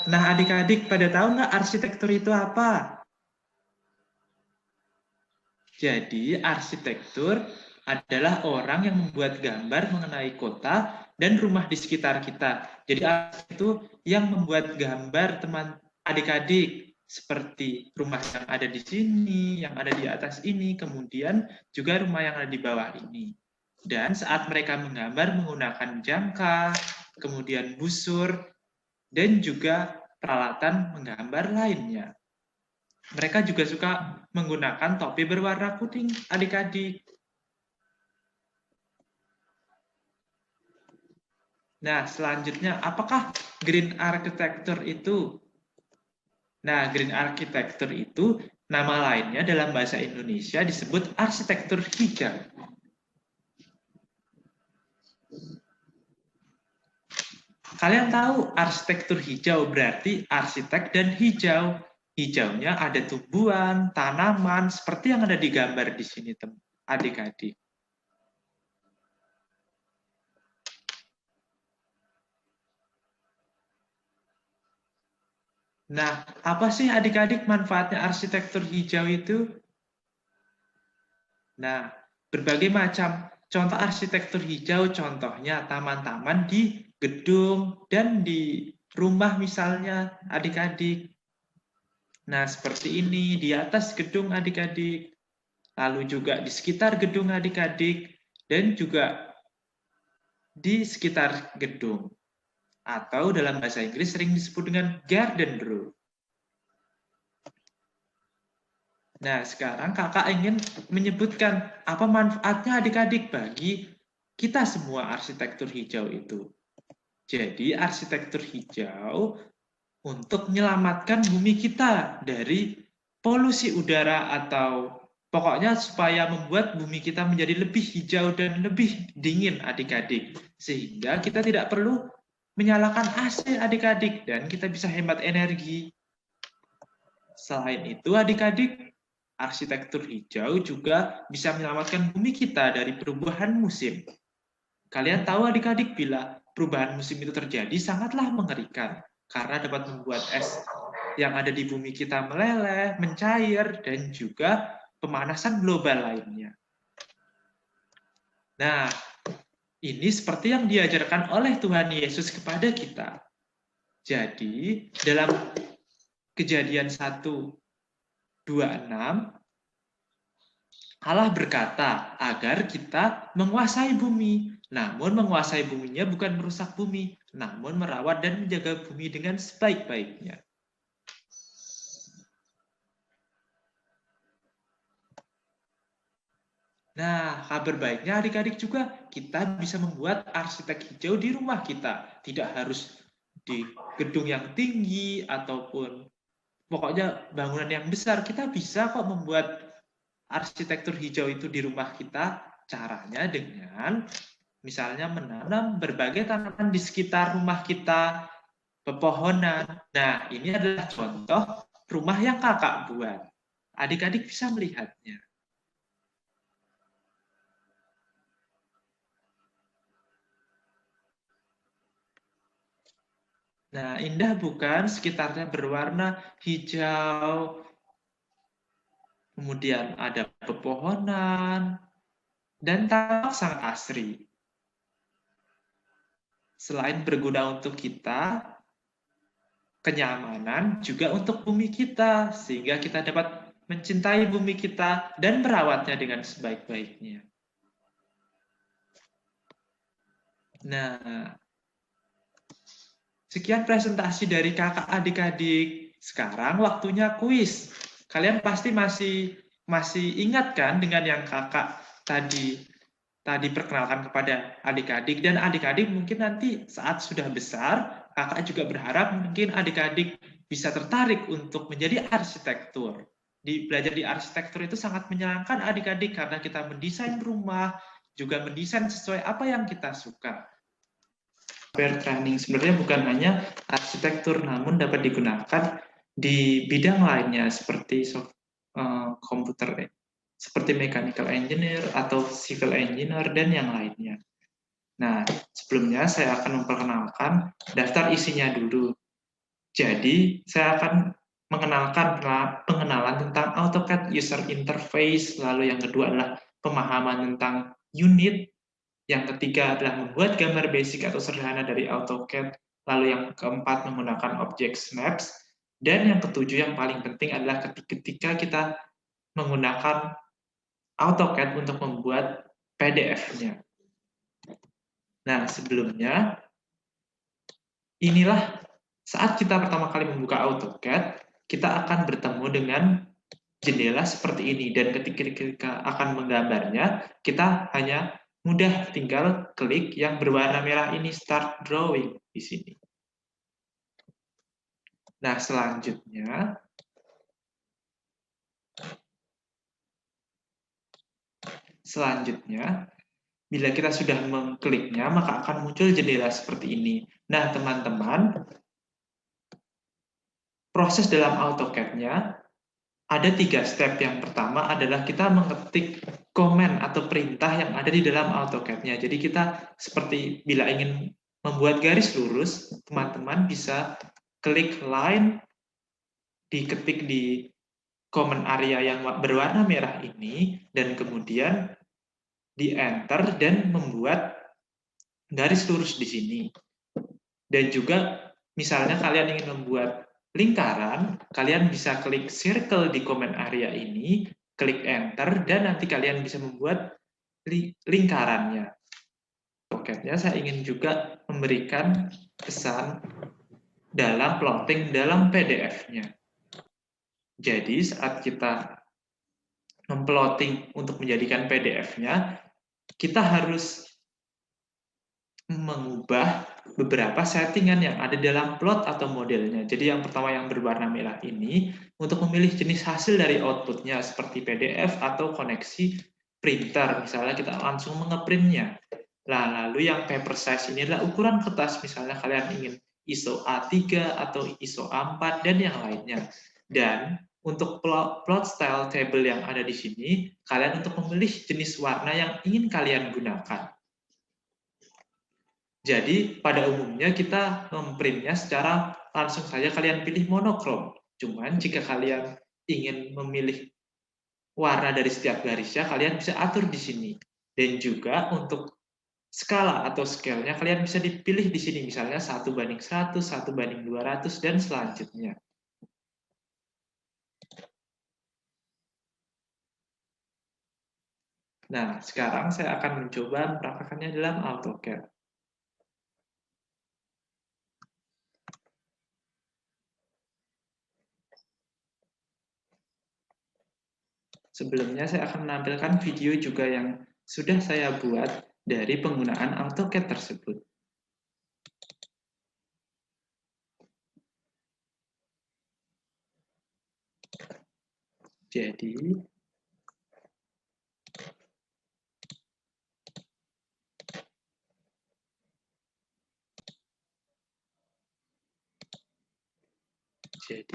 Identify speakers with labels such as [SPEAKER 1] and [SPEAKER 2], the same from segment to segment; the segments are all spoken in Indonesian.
[SPEAKER 1] Nah, adik-adik pada tahu nggak arsitektur itu apa? Jadi, arsitektur adalah orang yang membuat gambar mengenai kota dan rumah di sekitar kita. Jadi, arsitektur itu yang membuat gambar teman adik-adik, seperti rumah yang ada di sini, yang ada di atas ini, kemudian juga rumah yang ada di bawah ini. Dan saat mereka menggambar menggunakan jangka, kemudian busur, dan juga peralatan menggambar lainnya. Mereka juga suka menggunakan topi berwarna kuning, adik-adik. Nah, selanjutnya, apakah green architecture itu? Nah, green architecture itu nama lainnya dalam bahasa Indonesia disebut arsitektur hijau. Kalian tahu arsitektur hijau berarti arsitek dan hijau. Hijaunya ada tumbuhan, tanaman, seperti yang ada di gambar di sini, adik-adik. Nah, apa sih adik-adik manfaatnya arsitektur hijau itu? Nah, berbagai macam contoh arsitektur hijau, contohnya taman-taman di gedung dan di rumah misalnya, adik-adik. Nah, seperti ini, di atas gedung adik-adik, lalu juga di sekitar gedung adik-adik, dan juga di sekitar gedung. Atau dalam bahasa Inggris sering disebut dengan garden row. Nah, sekarang kakak ingin menyebutkan apa manfaatnya adik-adik bagi kita semua arsitektur hijau itu. Jadi, arsitektur hijau untuk menyelamatkan bumi kita dari polusi udara atau pokoknya supaya membuat bumi kita menjadi lebih hijau dan lebih dingin adik-adik. Sehingga kita tidak perlu menyalakan AC adik-adik dan kita bisa hemat energi. Selain itu adik-adik, arsitektur hijau juga bisa menyelamatkan bumi kita dari perubahan musim. Kalian tahu adik-adik bila perubahan musim itu terjadi sangatlah mengerikan karena dapat membuat es yang ada di bumi kita meleleh, mencair, dan juga pemanasan global lainnya. Nah, ini seperti yang diajarkan oleh Tuhan Yesus kepada kita. Jadi, dalam Kejadian 1:26, Allah berkata agar kita menguasai bumi. Namun menguasai buminya bukan merusak bumi, namun merawat dan menjaga bumi dengan sebaik-baiknya. Nah, kabar baiknya adik-adik juga kita bisa membuat arsitek hijau di rumah kita. Tidak harus di gedung yang tinggi ataupun pokoknya bangunan yang besar. Kita bisa kok membuat arsitektur hijau itu di rumah kita. Caranya dengan misalnya menanam berbagai tanaman di sekitar rumah kita, pepohonan. Nah, ini adalah contoh rumah yang kakak buat. Adik-adik bisa melihatnya. Nah, indah bukan? Sekitarnya berwarna hijau, kemudian ada pepohonan, dan tampak sangat asri. Selain berguna untuk kita, kenyamanan juga untuk bumi kita, sehingga kita dapat mencintai bumi kita dan merawatnya dengan sebaik-baiknya. Nah, sekian presentasi dari kakak adik-adik. Sekarang waktunya kuis. Kalian pasti masih ingat kan dengan yang kakak tadi perkenalkan kepada adik-adik, dan adik-adik mungkin nanti saat sudah besar, kakak juga berharap mungkin adik-adik bisa tertarik untuk menjadi arsitektur. Belajar di arsitektur itu sangat menyenangkan adik-adik karena kita mendesain rumah, juga mendesain sesuai apa yang kita suka. Software training sebenarnya bukan hanya arsitektur, namun dapat digunakan di bidang lainnya seperti komputer, seperti mechanical engineer atau civil engineer dan yang lainnya. Nah, sebelumnya saya akan memperkenalkan daftar isinya dulu. Jadi, saya akan mengenalkan pengenalan tentang AutoCAD user interface, lalu yang kedua adalah pemahaman tentang unit, yang ketiga adalah membuat gambar basic atau sederhana dari AutoCAD, lalu yang keempat menggunakan object snaps, dan yang ketujuh yang paling penting adalah ketika kita menggunakan AutoCAD untuk membuat PDF-nya. Nah, sebelumnya, inilah saat kita pertama kali membuka AutoCAD, kita akan bertemu dengan jendela seperti ini, dan ketika kita akan menggambarnya, kita hanya mudah tinggal klik yang berwarna merah ini, Start Drawing, di sini. Nah, selanjutnya, bila kita sudah mengkliknya, maka akan muncul jendela seperti ini. Nah, teman-teman, proses dalam AutoCAD-nya ada 3 step. Yang pertama adalah kita mengetik komen atau perintah yang ada di dalam AutoCAD-nya. Jadi kita seperti bila ingin membuat garis lurus, teman-teman bisa klik line, diketik di comment area yang berwarna merah ini, dan kemudian di enter dan membuat garis lurus di sini. Dan juga misalnya kalian ingin membuat lingkaran, kalian bisa klik circle di comment area ini, klik enter, dan nanti kalian bisa membuat lingkarannya. Pokoknya saya ingin juga memberikan pesan dalam plotting dalam PDF-nya. Jadi saat kita memplotting untuk menjadikan PDF-nya, kita harus mengubah beberapa settingan yang ada dalam plot atau modelnya. Jadi yang pertama yang berwarna merah ini, untuk memilih jenis hasil dari outputnya seperti PDF atau koneksi printer. Misalnya kita langsung mengeprintnya. Nah, lalu yang paper size ini adalah ukuran kertas. Misalnya kalian ingin ISO A3 atau ISO A4 dan yang lainnya. Dan untuk plot style table yang ada di sini, kalian untuk memilih jenis warna yang ingin kalian gunakan. Jadi pada umumnya kita memprintnya secara langsung saja, kalian pilih monokrom. Cuman jika kalian ingin memilih warna dari setiap garisnya, kalian bisa atur di sini. Dan juga untuk skala atau scale-nya kalian bisa dipilih di sini, misalnya 1:100, 1:200, dan selanjutnya. Nah, sekarang saya akan mencoba mempraktikkannya dalam AutoCAD. Sebelumnya saya akan menampilkan video juga yang sudah saya buat dari penggunaan AutoCAD tersebut. Jadi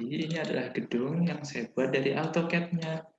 [SPEAKER 1] ini adalah gedung yang saya buat dari AutoCAD-nya.